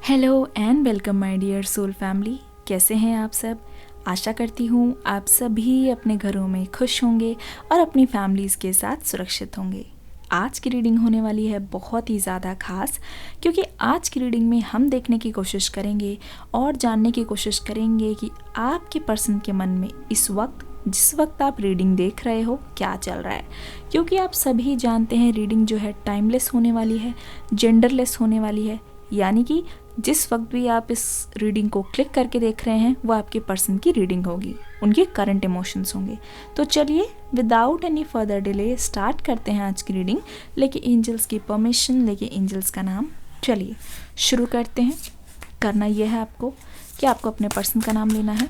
Hello and welcome my dear soul family. कैसे हैं आप सब? आशा करती हूँ आप सभी अपने घरों में खुश होंगे और अपनी फैमिलीज़ के साथ सुरक्षित होंगे। आज की रीडिंग होने वाली है बहुत ही ज़्यादा खास, क्योंकि आज की रीडिंग में हम देखने की कोशिश करेंगे और जानने की कोशिश करेंगे कि आपके पर्सन के मन में इस वक्त, जिस वक्त आप रीडिंग देख रहे हो, क्या चल रहा है। क्योंकि आप सभी जानते हैं रीडिंग जो है टाइमलेस होने वाली है, जेंडरलेस होने वाली है। यानी कि जिस वक्त भी आप इस रीडिंग को क्लिक करके देख रहे हैं वो आपके पर्सन की रीडिंग होगी, उनके करंट इमोशंस होंगे। तो चलिए without any further delay start करते हैं आज की रीडिंग। लेके एंजल्स की परमिशन, लेके एंजल्स का नाम, चलिए शुरू करते हैं। करना यह है आपको कि आपको अपने पर्सन का नाम लेना है,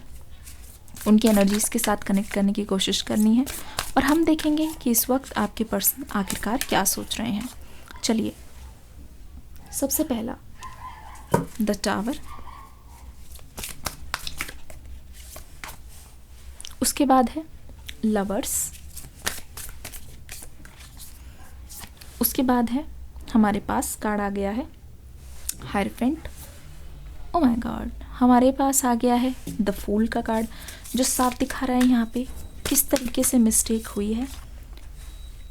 उनकी एनर्जीज़ के साथ कनेक्ट करने की कोशिश करनी है और हम देखेंगे कि इस वक्त आपके पर्सन आखिरकार क्या सोच रहे हैं। चलिए, सबसे पहला द टावर, उसके बाद है लवर्स, उसके बाद है हमारे पास कार्ड आ गया है हायरफेंट। ओ माय गॉड, हमारे पास आ गया है द फूल का कार्ड, जो साफ दिखा रहा है यहाँ पे किस तरीके से मिस्टेक हुई है।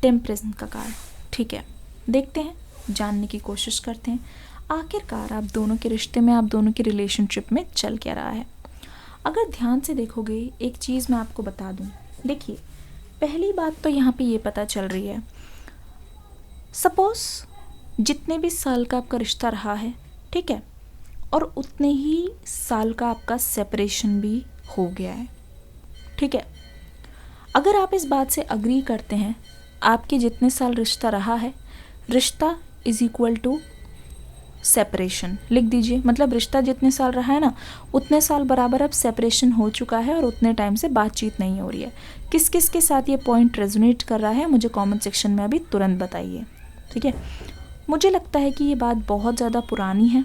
टेम्परेंस का कार्ड, ठीक है, देखते हैं, जानने की कोशिश करते हैं आखिरकार आप दोनों के रिश्ते में, आप दोनों के रिलेशनशिप में चल क्या रहा है। अगर ध्यान से देखोगे एक चीज़ मैं आपको बता दूं। देखिए, पहली बात तो यहाँ पे ये पता चल रही है, सपोज जितने भी साल का आपका रिश्ता रहा है, ठीक है, और उतने ही साल का आपका सेपरेशन भी हो गया है, ठीक है। अगर आप इस बात से अग्री करते हैं, आपके जितने साल रिश्ता रहा है, रिश्ता इज इक्वल टू सेपरेशन, लिख दीजिए। मतलब रिश्ता जितने साल रहा है ना, उतने साल बराबर अब सेपरेशन हो चुका है और उतने टाइम से बातचीत नहीं हो रही है। किस किस के साथ ये पॉइंट रेजोनेट कर रहा है मुझे कमेंट सेक्शन में अभी तुरंत बताइए, ठीक है। मुझे लगता है कि ये बात बहुत ज़्यादा पुरानी है,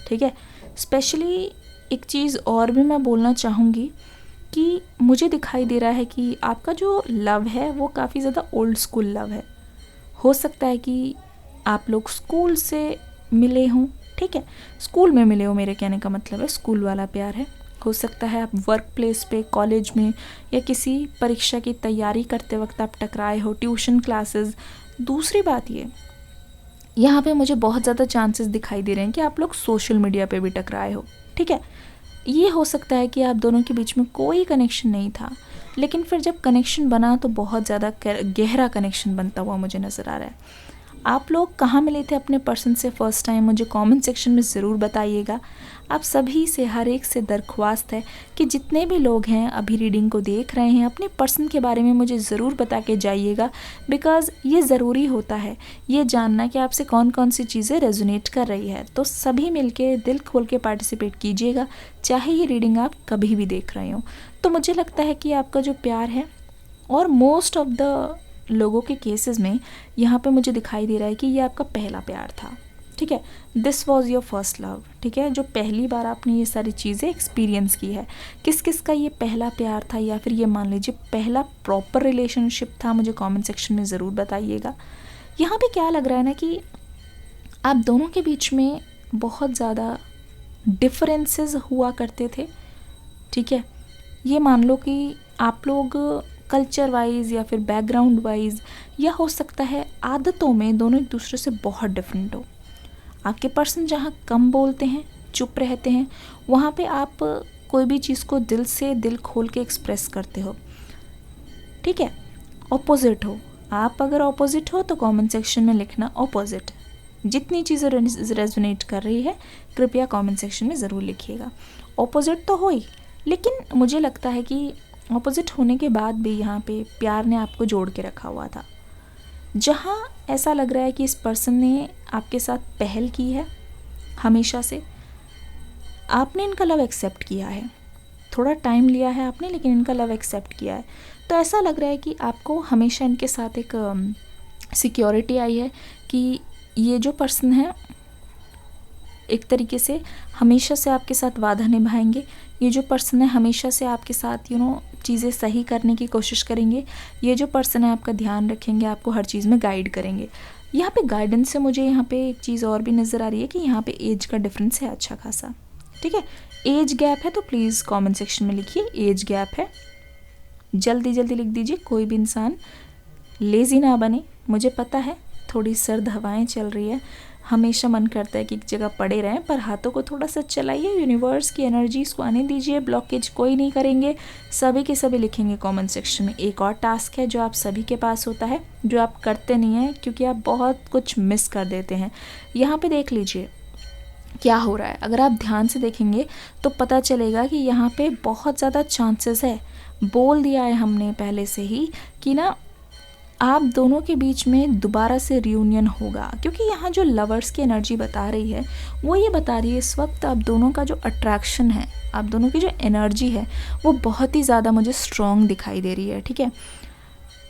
ठीक है। स्पेशली एक चीज़ और भी मैं बोलना चाहूँगी कि मुझे दिखाई दे रहा है कि आपका जो लव है वो काफ़ी ज़्यादा ओल्ड स्कूल लव है। हो सकता है कि आप लोग स्कूल से मिले हों, ठीक है, स्कूल में मिले हो, मेरे कहने का मतलब है स्कूल वाला प्यार है। हो सकता है आप वर्क प्लेस पे, कॉलेज में, या किसी परीक्षा की तैयारी करते वक्त आप टकराए हो, ट्यूशन क्लासेस। दूसरी बात ये, यहाँ पे मुझे बहुत ज़्यादा चांसेस दिखाई दे रहे हैं कि आप लोग सोशल मीडिया पे भी टकराए हो, ठीक है। ये हो सकता है कि आप दोनों के बीच में कोई कनेक्शन नहीं था, लेकिन फिर जब कनेक्शन बना तो बहुत ज़्यादा गहरा कनेक्शन बनता हुआ मुझे नज़र आ रहा है। आप लोग कहाँ मिले थे अपने पर्सन से फर्स्ट टाइम, मुझे कमेंट सेक्शन में ज़रूर बताइएगा। आप सभी से, हर एक से दरख्वास्त है कि जितने भी लोग हैं अभी रीडिंग को देख रहे हैं, अपने पर्सन के बारे में मुझे ज़रूर बता के जाइएगा, बिकॉज़ ये ज़रूरी होता है ये जानना कि आपसे कौन कौन सी चीज़ें रेजोनेट कर रही है। तो सभी मिलके दिल खोल के पार्टिसिपेट कीजिएगा, चाहे ये रीडिंग आप कभी भी देख रहे हो। तो मुझे लगता है कि आपका जो प्यार है, और मोस्ट ऑफ द लोगों के केसेस में यहाँ पे मुझे दिखाई दे रहा है कि ये आपका पहला प्यार था, ठीक है। This was your first love, ठीक है, जो पहली बार आपने ये सारी चीज़ें एक्सपीरियंस की है। किस किस का ये पहला प्यार था, या फिर ये मान लीजिए पहला प्रॉपर रिलेशनशिप था, मुझे कमेंट सेक्शन में ज़रूर बताइएगा। यहाँ पे क्या लग रहा है ना कि आप दोनों के बीच में बहुत ज़्यादा डिफरेंसेस हुआ करते थे, ठीक है। ये मान लो कि आप लोग कल्चर वाइज या फिर बैकग्राउंड वाइज, या हो सकता है आदतों में दोनों एक दूसरे से बहुत डिफरेंट हो। आपके पर्सन जहाँ कम बोलते हैं, चुप रहते हैं, वहाँ पे आप कोई भी चीज़ को दिल से, दिल खोल के एक्सप्रेस करते हो, ठीक है। ऑपोजिट हो आप, अगर ऑपोजिट हो तो कमेंट सेक्शन में लिखना ऑपोजिट। जितनी चीज़ें रेजोनेट कर रही है कृपया कमेंट सेक्शन में ज़रूर लिखिएगा। ऑपोजिट तो हो ही, लेकिन मुझे लगता है कि ऑपोजिट होने के बाद भी यहाँ पे प्यार ने आपको जोड़ के रखा हुआ था। जहाँ ऐसा लग रहा है कि इस पर्सन ने आपके साथ पहल की है, हमेशा से आपने इनका लव एक्सेप्ट किया है, थोड़ा टाइम लिया है आपने, लेकिन इनका लव एक्सेप्ट किया है। तो ऐसा लग रहा है कि आपको हमेशा इनके साथ एक सिक्योरिटी आई है कि ये जो पर्सन है एक तरीके से हमेशा से आपके साथ वादा निभाएंगे। ये जो पर्सन है हमेशा से आपके साथ चीज़ें सही करने की कोशिश करेंगे। ये जो पर्सन है आपका ध्यान रखेंगे, आपको हर चीज़ में गाइड करेंगे। यहाँ पे गाइडेंस से मुझे यहाँ पे एक चीज़ और भी नज़र आ रही है कि यहाँ पे एज का डिफरेंस है अच्छा खासा, ठीक है। एज गैप है तो प्लीज़ कमेंट सेक्शन में लिखिए एज गैप है, जल्दी जल्दी लिख दीजिए, कोई भी इंसान लेज़ी ना बने। मुझे पता है थोड़ी सर्द हवाएं चल रही है, हमेशा मन करता है कि एक जगह पड़े रहें, पर हाथों को थोड़ा सा चलाइए, यूनिवर्स की एनर्जीज़ को आने दीजिए, ब्लॉकेज कोई नहीं करेंगे, सभी के सभी लिखेंगे कमेंट सेक्शन में। एक और टास्क है जो आप सभी के पास होता है, जो आप करते नहीं हैं क्योंकि आप बहुत कुछ मिस कर देते हैं। यहाँ पे देख लीजिए क्या हो रहा है, अगर आप ध्यान से देखेंगे तो पता चलेगा कि यहाँ पे बहुत ज़्यादा चांसेस है, बोल दिया है हमने पहले से ही कि ना आप दोनों के बीच में दोबारा से रियूनियन होगा, क्योंकि यहाँ जो लवर्स की एनर्जी बता रही है वो ये बता रही है इस वक्त आप दोनों का जो अट्रैक्शन है, आप दोनों की जो एनर्जी है वो बहुत ही ज़्यादा मुझे स्ट्रॉन्ग दिखाई दे रही है, ठीक है।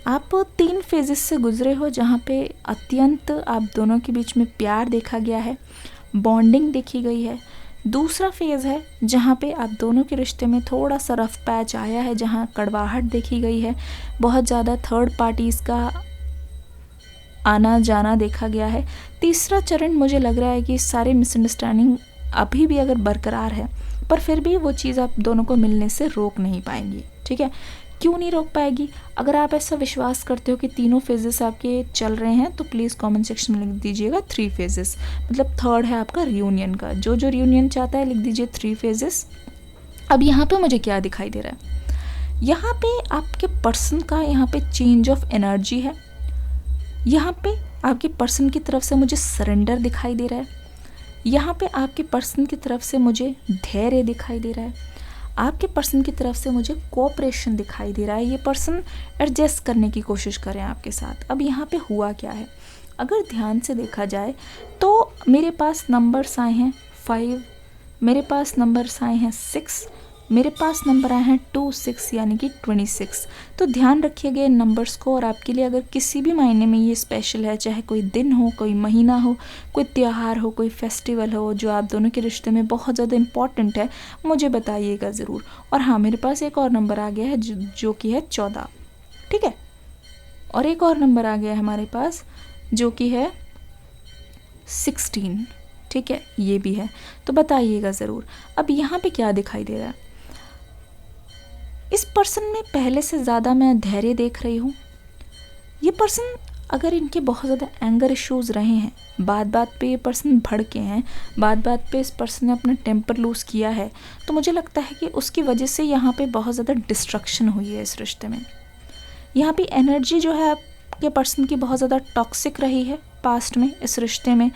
आप 3 फेजेस से गुजरे हो जहाँ पे अत्यंत आप दोनों के बीच में प्यार देखा गया है, बॉन्डिंग देखी गई है। दूसरा फेज़ है जहाँ पे आप दोनों के रिश्ते में थोड़ा सा रफ पैच आया है, जहाँ कड़वाहट देखी गई है, बहुत ज़्यादा थर्ड पार्टीज़ का आना जाना देखा गया है। तीसरा चरण मुझे लग रहा है कि सारे मिसअंडरस्टैंडिंग अभी भी अगर बरकरार है, पर फिर भी वो चीज़ आप दोनों को मिलने से रोक नहीं पाएंगी, ठीक है। क्यों नहीं रोक पाएगी? अगर आप ऐसा विश्वास करते हो कि तीनों फेजेस आपके चल रहे हैं तो प्लीज़ कमेंट सेक्शन में लिख दीजिएगा 3 फेजेस, मतलब थर्ड है आपका रियूनियन का। जो जो रियूनियन चाहता है लिख दीजिए 3 फेजेस। अब यहाँ पे मुझे क्या दिखाई दे रहा है, यहाँ पे आपके पर्सन का यहाँ पे चेंज ऑफ एनर्जी है, यहाँ पे आपके पर्सन की तरफ से मुझे सरेंडर दिखाई दे रहा है, यहाँ पे आपके पर्सन की तरफ से मुझे धैर्य दिखाई दे रहा है, आपके पर्सन की तरफ से मुझे कोऑपरेशन दिखाई दे रहा है। ये पर्सन एडजस्ट करने की कोशिश करें आपके साथ। अब यहाँ पे हुआ क्या है, अगर ध्यान से देखा जाए तो मेरे पास नंबर्स आए हैं 5, मेरे पास नंबर्स आए हैं 6, मेरे पास नंबर आए हैं 2, 6 यानी कि 26। तो ध्यान रखिएगा इन नंबर्स को, और आपके लिए अगर किसी भी मायने में ये स्पेशल है, चाहे कोई दिन हो, कोई महीना हो, कोई त्यौहार हो, कोई फेस्टिवल हो जो आप दोनों के रिश्ते में बहुत ज़्यादा इम्पॉर्टेंट है, मुझे बताइएगा ज़रूर। और हाँ, मेरे पास एक और नंबर आ गया है जो कि है 14, ठीक है, और एक और नंबर आ गया है हमारे पास जो कि है 16, ठीक है, ये भी है, तो बताइएगा ज़रूर। अब यहाँ पे क्या दिखाई दे रहा है, इस पर्सन में पहले से ज़्यादा मैं धैर्य देख रही हूँ। ये पर्सन, अगर इनके बहुत ज़्यादा एंगर इश्यूज़ रहे हैं, बात बात पे ये पर्सन भड़के हैं, बात बात पे इस पर्सन ने अपना टेम्पर लूज़ किया है, तो मुझे लगता है कि उसकी वजह से यहाँ पे बहुत ज़्यादा डिस्ट्रक्शन हुई है इस रिश्ते में। यहाँ पे एनर्जी जो है आपके पर्सन की बहुत ज़्यादा टॉक्सिक रही है पास्ट में इस रिश्ते में।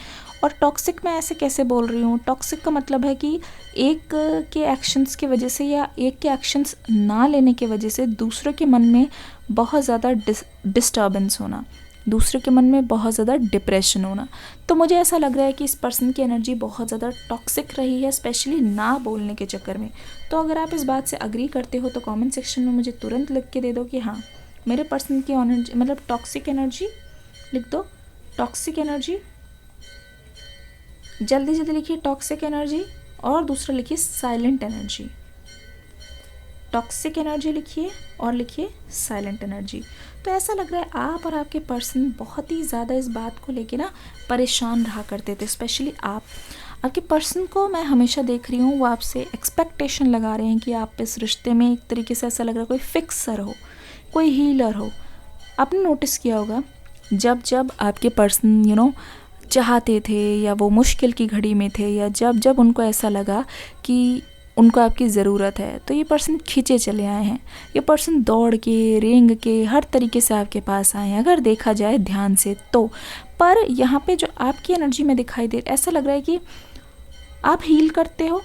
और टॉक्सिक मैं ऐसे कैसे बोल रही हूँ, टॉक्सिक का मतलब है कि एक के एक्शंस की वजह से या एक के एक्शंस ना लेने की वजह से दूसरे के मन में बहुत ज़्यादा डिस्टर्बेंस होना, दूसरे के मन में बहुत ज़्यादा डिप्रेशन होना। तो मुझे ऐसा लग रहा है कि इस पर्सन की एनर्जी बहुत ज़्यादा टॉक्सिक रही है, स्पेशली ना बोलने के चक्कर में। तो अगर आप इस बात से अग्री करते हो तो कमेंट सेक्शन में मुझे तुरंत लिख के दे दो कि हाँ, मेरे पर्सन की एनर्जी मतलब टॉक्सिक एनर्जी, लिख दो टॉक्सिक एनर्जी, जल्दी जल्दी लिखिए टॉक्सिक एनर्जी, और दूसरा लिखिए साइलेंट एनर्जी। टॉक्सिक एनर्जी लिखिए और लिखिए साइलेंट एनर्जी। तो ऐसा लग रहा है आप और आपके पर्सन बहुत ही ज़्यादा इस बात को लेके ना परेशान रहा करते थे, स्पेशली आपके पर्सन को मैं हमेशा देख रही हूँ, वो आपसे एक्सपेक्टेशन लगा रहे हैं कि आप इस रिश्ते में एक तरीके से ऐसा लग रहा है कोई फिक्सर हो, कोई हीलर हो। आपने नोटिस किया होगा जब जब आपके पर्सन चाहते थे, या वो मुश्किल की घड़ी में थे, या जब जब उनको ऐसा लगा कि उनको आपकी ज़रूरत है, तो ये पर्सन खींचे चले आए हैं, ये पर्सन दौड़ के रेंग के हर तरीके से आपके पास आए हैं अगर देखा जाए ध्यान से तो। पर यहाँ पे जो आपकी एनर्जी में दिखाई दे, ऐसा लग रहा है कि आप हील करते हो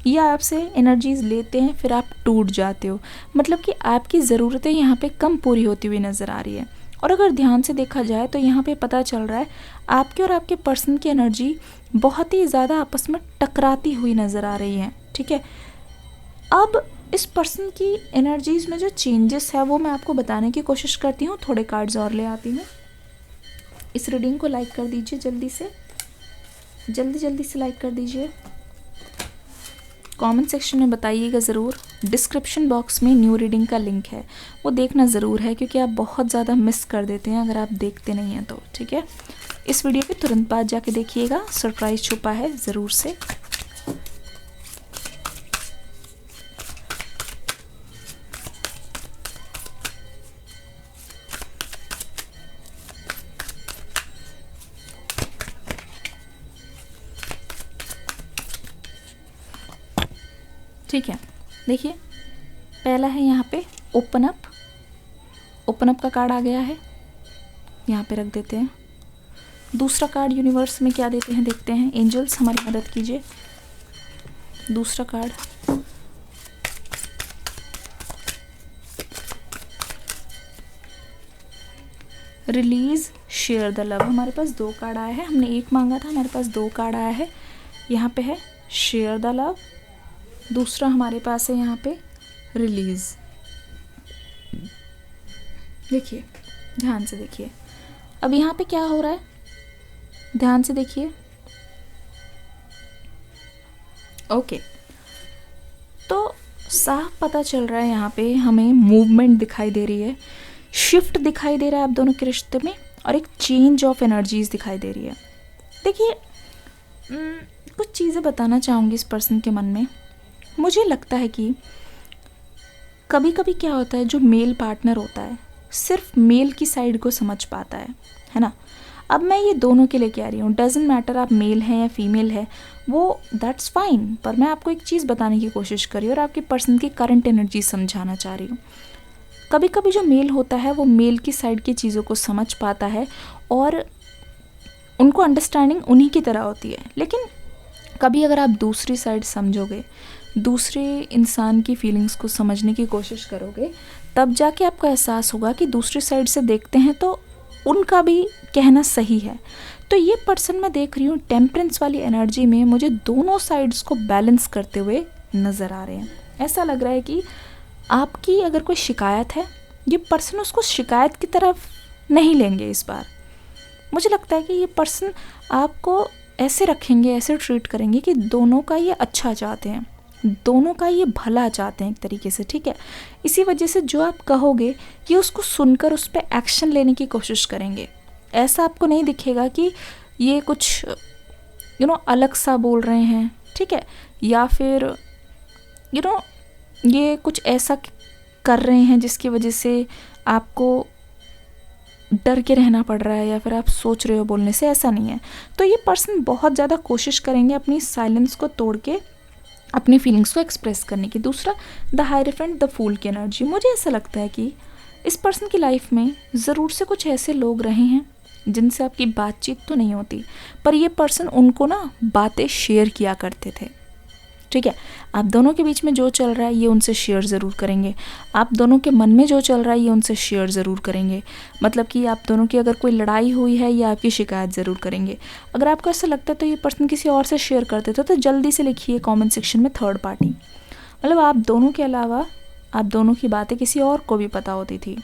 या आपसे एनर्जीज लेते हैं फिर आप टूट जाते हो, मतलब कि आपकी ज़रूरतें यहाँ पे कम पूरी होती हुई नज़र आ रही है। और अगर ध्यान से देखा जाए तो यहाँ पे पता चल रहा है आपके और आपके पर्सन की एनर्जी बहुत ही ज़्यादा आपस में टकराती हुई नज़र आ रही है, ठीक है। अब इस पर्सन की एनर्जीज़ में जो चेंजेस है वो मैं आपको बताने की कोशिश करती हूँ, थोड़े कार्ड्स और ले आती हूँ। इस रीडिंग को लाइक कर दीजिए जल्दी से, जल्दी से लाइक कर दीजिए। कमेंट सेक्शन में बताइएगा ज़रूर। डिस्क्रिप्शन बॉक्स में न्यू रीडिंग का लिंक है, वो देखना ज़रूर है क्योंकि आप बहुत ज़्यादा मिस कर देते हैं अगर आप देखते नहीं हैं तो, ठीक है। इस वीडियो के तुरंत बाद जाके देखिएगा, सरप्राइज छुपा है ज़रूर से। ठीक है, देखिए पहला है यहाँ पे ओपन अप। ओपन अप का कार्ड आ गया है, यहाँ पे रख देते हैं। दूसरा कार्ड यूनिवर्स में क्या देते हैं देखते हैं। एंजल्स हमारी मदद कीजिए। दूसरा card release share the love. हमारे पास 2 कार्ड आया है, हमने 1 मांगा था, हमारे पास 2 कार्ड आया है। यहाँ पे है शेयर द लव, दूसरा हमारे पास है यहाँ पे रिलीज। देखिए ध्यान से देखिए, अब यहाँ पे क्या हो रहा है, ध्यान से देखिए। ओके, तो साफ पता चल रहा है यहाँ पे हमें मूवमेंट दिखाई दे रही है, शिफ्ट दिखाई दे रहा है आप दोनों के रिश्ते में, और एक चेंज ऑफ एनर्जीज दिखाई दे रही है। देखिए कुछ चीज़ें बताना चाहूँगी इस पर्सन के मन में। मुझे लगता है कि कभी कभी क्या होता है, जो मेल पार्टनर होता है सिर्फ मेल की साइड को समझ पाता है ना। अब मैं ये दोनों के लिए कह रही हूँ, डजेंट मैटर आप मेल हैं या फीमेल है, वो दैट्स फाइन, पर मैं आपको एक चीज़ बताने की कोशिश कर रही हूँ और आपके पर्सन की करंट एनर्जी समझाना चाह रही हूँ। कभी कभी जो मेल होता है वो मेल की साइड की चीज़ों को समझ पाता है और उनको अंडरस्टैंडिंग उन्हीं की तरह होती है, लेकिन कभी अगर आप दूसरी साइड समझोगे, दूसरे इंसान की फीलिंग्स को समझने की कोशिश करोगे, तब जाके आपको एहसास होगा कि दूसरी साइड से देखते हैं तो उनका भी कहना सही है। तो ये पर्सन मैं देख रही हूँ टेम्परेंस वाली एनर्जी में, मुझे दोनों साइड्स को बैलेंस करते हुए नज़र आ रहे हैं। ऐसा लग रहा है कि आपकी अगर कोई शिकायत है, ये पर्सन उसको शिकायत की तरफ नहीं लेंगे इस बार। मुझे लगता है कि ये पर्सन आपको ऐसे रखेंगे, ऐसे ट्रीट करेंगे कि दोनों का ये अच्छा चाहते हैं, दोनों का ये भला चाहते हैं एक तरीके से, ठीक है। इसी वजह से जो आप कहोगे कि उसको सुनकर उस पर एक्शन लेने की कोशिश करेंगे। ऐसा आपको नहीं दिखेगा कि ये कुछ अलग सा बोल रहे हैं, ठीक है, या फिर ये कुछ ऐसा कर रहे हैं जिसकी वजह से आपको डर के रहना पड़ रहा है या फिर आप सोच रहे हो बोलने से, ऐसा नहीं है। तो ये पर्सन बहुत ज़्यादा कोशिश करेंगे अपनी साइलेंस को तोड़ के अपनी फीलिंग्स को एक्सप्रेस करने की। दूसरा द हायरेफेंट, द फूल की एनर्जी। मुझे ऐसा लगता है कि इस पर्सन की लाइफ में ज़रूर से कुछ ऐसे लोग रहे हैं जिनसे आपकी बातचीत तो नहीं होती, पर ये पर्सन उनको ना बातें शेयर किया करते थे, ठीक है। आप दोनों के बीच में जो चल रहा है ये उनसे शेयर ज़रूर करेंगे, आप दोनों के मन में जो चल रहा है ये उनसे शेयर ज़रूर करेंगे। मतलब कि आप दोनों की अगर कोई लड़ाई हुई है या आपकी शिकायत ज़रूर करेंगे। अगर आपको ऐसा लगता है तो ये पर्सन किसी और से शेयर करते थे तो जल्दी से लिखिए कमेंट सेक्शन में थर्ड पार्टी। मतलब आप दोनों के अलावा आप दोनों की बातें किसी और को भी पता होती थी,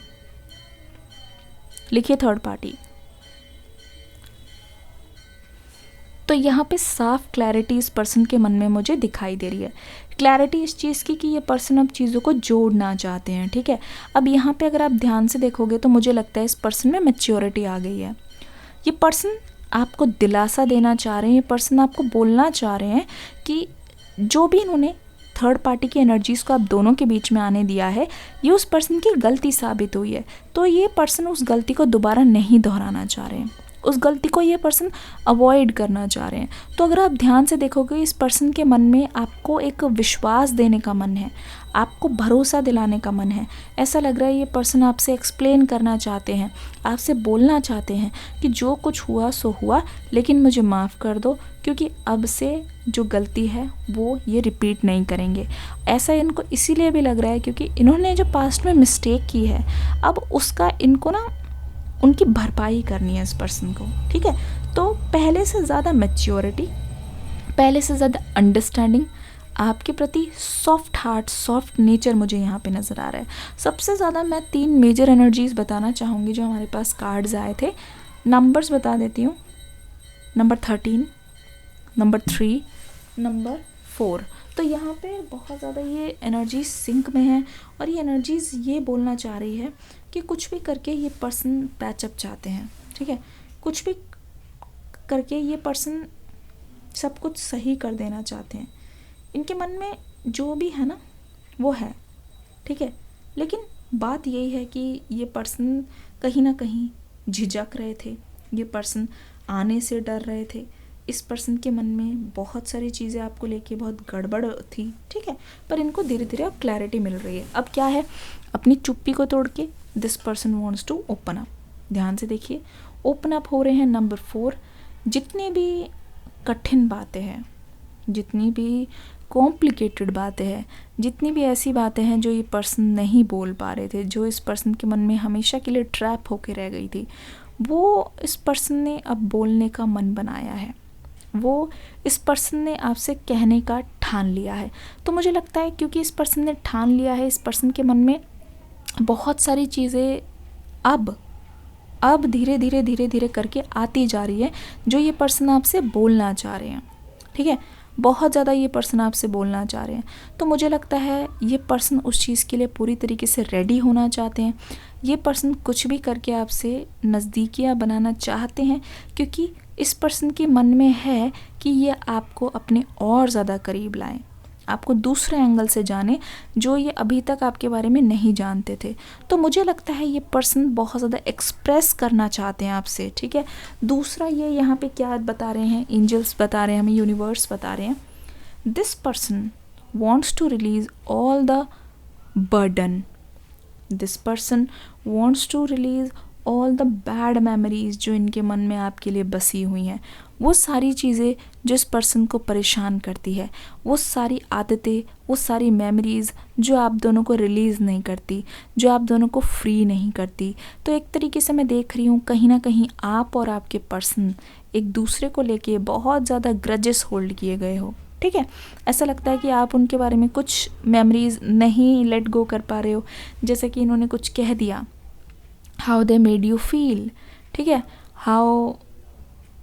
लिखिए थर्ड पार्टी। तो यहाँ पे साफ क्लैरिटी इस पर्सन के मन में मुझे दिखाई दे रही है। क्लैरिटी इस चीज़ की कि ये पर्सन अब चीज़ों को जोड़ना चाहते हैं, ठीक है। अब यहाँ पे अगर आप ध्यान से देखोगे तो मुझे लगता है इस पर्सन में मैच्योरिटी आ गई है। ये पर्सन आपको दिलासा देना चाह रहे हैं, ये पर्सन आपको बोलना चाह रहे हैं कि जो भी इन्होंने थर्ड पार्टी की एनर्जीज़ को आप दोनों के बीच में आने दिया है, ये उस पर्सन की गलती साबित हुई है। तो ये पर्सन उस गलती को दोबारा नहीं दोहराना चाह रहे हैं, उस गलती को ये पर्सन अवॉइड करना चाह रहे हैं। तो अगर आप ध्यान से देखोगे इस पर्सन के मन में आपको एक विश्वास देने का मन है, आपको भरोसा दिलाने का मन है। ऐसा लग रहा है ये पर्सन आपसे एक्सप्लेन करना चाहते हैं, आपसे बोलना चाहते हैं कि जो कुछ हुआ सो हुआ, लेकिन मुझे माफ़ कर दो, क्योंकि अब से जो गलती है वो ये रिपीट नहीं करेंगे। ऐसा इनको इसीलिए भी लग रहा है क्योंकि इन्होंने जो पास्ट में मिस्टेक की है, अब उसका इनको ना उनकी भरपाई करनी है इस पर्सन को, ठीक है। तो पहले से ज़्यादा मैच्योरिटी, पहले से ज़्यादा अंडरस्टैंडिंग, आपके प्रति सॉफ्ट हार्ट, सॉफ्ट नेचर मुझे यहाँ पे नज़र आ रहा है। सबसे ज़्यादा मैं 3 मेजर एनर्जीज़ बताना चाहूँगी जो हमारे पास कार्ड्स आए थे। नंबर्स बता देती हूँ, नंबर 13, नंबर 3, नंबर 4। तो यहाँ पे बहुत ज़्यादा ये एनर्जीज सिंक में है और ये एनर्जीज़ ये बोलना चाह रही है कि कुछ भी करके ये पर्सन पैचअप चाहते हैं, ठीक है। कुछ भी करके ये पर्सन सब कुछ सही कर देना चाहते हैं। इनके मन में जो भी है ना वो है, ठीक है। लेकिन बात यही है कि ये पर्सन कहीं ना कहीं झिझक रहे थे, ये पर्सन आने से डर रहे थे, इस पर्सन के मन में बहुत सारी चीज़ें आपको लेके बहुत गड़बड़ थी, ठीक है। पर इनको धीरे धीरे अब क्लैरिटी मिल रही है। अब क्या है, अपनी चुप्पी को तोड़ के this person wants to open up. ध्यान से देखिए, ओपन अप हो रहे हैं। नंबर 4, जितनी भी कठिन बातें हैं, जितनी भी कॉम्प्लिकेटेड बातें हैं, जितनी भी ऐसी बातें हैं जो ये पर्सन नहीं बोल पा रहे थे, जो इस पर्सन के मन में हमेशा के लिए ट्रैप होके रह गई थी, वो इस पर्सन ने अब बोलने का मन बनाया है, वो इस पर्सन ने आपसे कहने का ठान लिया है। तो मुझे लगता है क्योंकि इस पर्सन ने ठान लिया है, इस पर्सन के मन में बहुत सारी चीज़ें अब धीरे धीरे करके आती जा रही है जो ये पर्सन आपसे बोलना चाह रहे हैं, ठीक है। बहुत ज़्यादा ये पर्सन आपसे बोलना चाह रहे हैं। तो मुझे लगता है ये पर्सन उस चीज़ के लिए पूरी तरीके से रेडी होना चाहते हैं। ये पर्सन कुछ भी करके आपसे नज़दीकियाँ बनाना चाहते हैं, क्योंकि इस पर्सन के मन में है कि ये आपको अपने और ज़्यादा करीब लाएं, आपको दूसरे एंगल से जाने जो ये अभी तक आपके बारे में नहीं जानते थे। तो मुझे लगता है ये पर्सन बहुत ज़्यादा एक्सप्रेस करना चाहते हैं आपसे, ठीक है। दूसरा ये यहाँ पे क्या बता रहे हैं, एंजल्स बता रहे हैं हमें, यूनिवर्स बता रहे हैं, this person wants to release all the burden, this person wants to release all the bad memories जो इनके मन में आपके लिए बसी हुई हैं, वो सारी चीज़ें जो इस पर्सन को परेशान करती है, वो सारी आदतें, वो सारी मेमोरीज़ जो आप दोनों को रिलीज़ नहीं करती, जो आप दोनों को फ्री नहीं करती। तो एक तरीके से मैं देख रही हूँ कहीं ना कहीं आप और आपके पर्सन एक दूसरे को लेके बहुत ज़्यादा ग्रजेस होल्ड किए गए हो, ठीक है। ऐसा लगता है कि आप उनके बारे में कुछ मेमोरीज़ नहीं लेट गो कर पा रहे हो, जैसे कि इन्होंने कुछ कह दिया, how they made you feel, ठीक है, how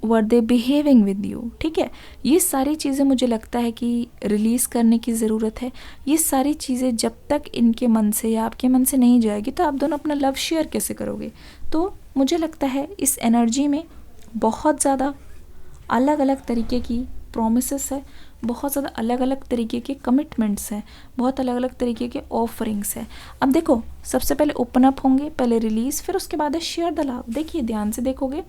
were they behaving with you, ठीक है। ये सारी चीज़ें मुझे लगता है कि रिलीज़ करने की ज़रूरत है। ये सारी चीज़ें जब तक इनके मन से या आपके मन से नहीं जाएगी तो आप दोनों अपना लव शेयर कैसे करोगे। तो मुझे लगता है इस एनर्जी में बहुत ज़्यादा अलग अलग तरीके की प्रोमिसेस है, बहुत ज़्यादा अलग अलग तरीके के कमिटमेंट्स हैं, बहुत अलग अलग तरीके के ऑफरिंग्स हैं। अब देखो, सबसे पहले ओपन अप होंगे, पहले रिलीज़, फिर उसके बाद है शेयर द लव। देखिए ध्यान से देखोगे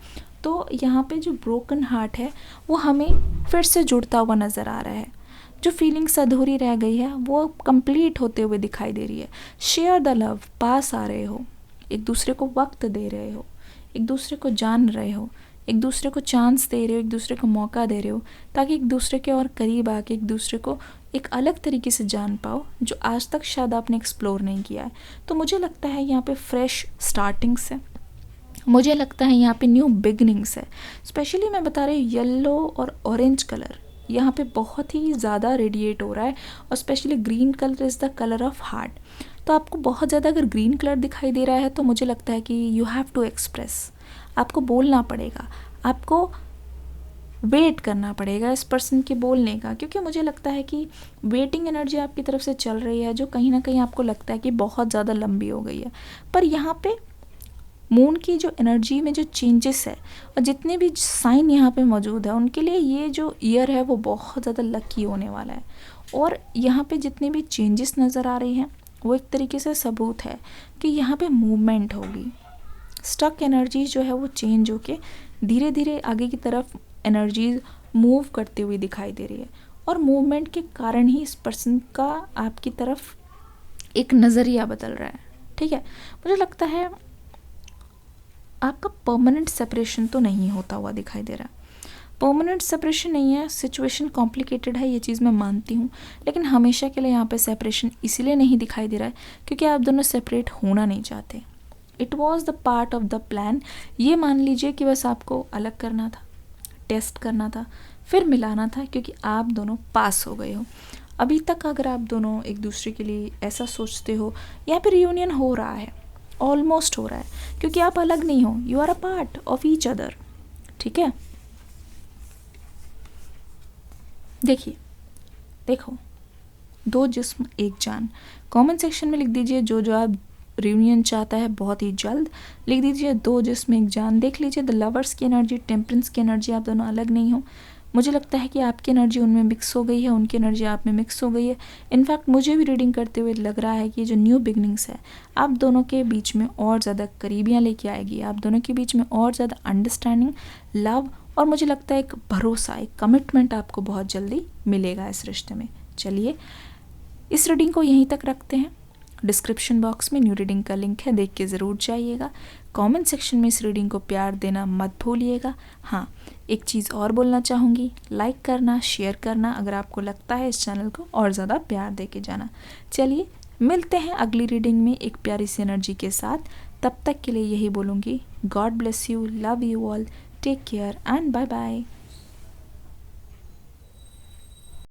तो यहाँ पे जो ब्रोकन हार्ट है वो हमें फिर से जुड़ता हुआ नज़र आ रहा है, जो फीलिंग्स अधूरी रह गई है वो कंप्लीट होते हुए दिखाई दे रही है। शेयर द लव, पास आ रहे हो, एक दूसरे को वक्त दे रहे हो, एक दूसरे को जान रहे हो, एक दूसरे को चांस दे रहे हो, एक दूसरे को मौका दे रहे हो, ताकि एक दूसरे के और करीब आके एक दूसरे को एक अलग तरीके से जान पाओ जो आज तक शायद आपने एक्सप्लोर नहीं किया है। तो मुझे लगता है यहाँ पे फ्रेश स्टार्टिंग्स है, मुझे लगता है यहाँ पे न्यू बिगनिंग्स है। स्पेशली मैं बता रही हूँ येलो और ऑरेंज कलर यहाँ पे बहुत ही ज़्यादा रेडिएट हो रहा है, और specially green colour is the colour of heart. तो आपको बहुत ज़्यादा अगर ग्रीन कलर दिखाई दे रहा है तो मुझे लगता है कि यू हैव टू एक्सप्रेस, आपको बोलना पड़ेगा, आपको वेट करना पड़ेगा इस पर्सन के बोलने का, क्योंकि मुझे लगता है कि वेटिंग एनर्जी आपकी तरफ से चल रही है जो कहीं ना कहीं आपको लगता है कि बहुत ज़्यादा लंबी हो गई है। पर यहाँ पे मून की जो एनर्जी में जो चेंजेस है और जितने भी साइन यहाँ पे मौजूद है उनके लिए ये जो ईयर है वो बहुत ज़्यादा लकी होने वाला है। और यहाँ पे जितने भी चेंजेस नज़र आ रही हैं वो एक तरीके से सबूत है कि यहाँ पे मूवमेंट होगी। स्टक एनर्जी जो है वो चेंज होके धीरे धीरे आगे की तरफ एनर्जीज मूव करती हुई दिखाई दे रही है, और मूवमेंट के कारण ही इस पर्सन का आपकी तरफ एक नज़रिया बदल रहा है, ठीक है। मुझे लगता है आपका परमानेंट सेपरेशन तो नहीं होता हुआ दिखाई दे रहा है, परमानेंट सेपरेशन नहीं है, सिचुएशन कॉम्प्लिकेटेड है, ये चीज़ मैं मानती हूँ, लेकिन हमेशा के लिए यहाँ पे सेपरेशन इसीलिए नहीं दिखाई दे रहा है क्योंकि आप दोनों सेपरेट होना नहीं चाहते। It was the part of the plan. ये मान लीजिए कि बस आपको अलग करना था, टेस्ट करना था, फिर मिलाना था, क्योंकि आप दोनों पास हो गए हो। अभी तक अगर आप दोनों एक दूसरे के लिए ऐसा सोचते हो, यहाँ पे रियूनियन हो रहा है, ऑलमोस्ट हो रहा है, क्योंकि आप अलग नहीं हो, you are a part of each other, ठीक है। देखिए, देखो, दो जिस्म एक जान, कमेंट सेक्शन में लिख दीजिए जो जो आप रियूनियन चाहता है बहुत ही जल्द। लिख दीजिए 2 जिस्म एक जान। देख लीजिए द लवर्स की एनर्जी, टेम्परेंस की एनर्जी, आप दोनों अलग नहीं हो। मुझे लगता है कि आपकी एनर्जी उनमें मिक्स हो गई है, उनकी एनर्जी आप में मिक्स हो गई है। इनफैक्ट मुझे भी रीडिंग करते हुए लग रहा है कि ये जो न्यू बिगनिंग्स है आप दोनों के बीच में और ज़्यादा करीबियाँ लेके आएगी, आप दोनों के बीच में और ज़्यादा अंडरस्टैंडिंग, लव और मुझे लगता है एक भरोसा, एक कमिटमेंट आपको बहुत जल्दी मिलेगा इस रिश्ते में। चलिए इस रीडिंग को यहीं तक रखते हैं। डिस्क्रिप्शन बॉक्स में न्यू रीडिंग का लिंक है, देख के ज़रूर जाइएगा। कमेंट सेक्शन में इस रीडिंग को प्यार देना मत भूलिएगा। हाँ, एक चीज़ और बोलना चाहूँगी, लाइक करना, शेयर करना अगर आपको लगता है इस चैनल को और ज़्यादा प्यार दे के जाना। चलिए मिलते हैं अगली रीडिंग में एक प्यारी सी एनर्जी के साथ। तब तक के लिए यही बोलूँगी, God bless you, love you all, take care and bye bye.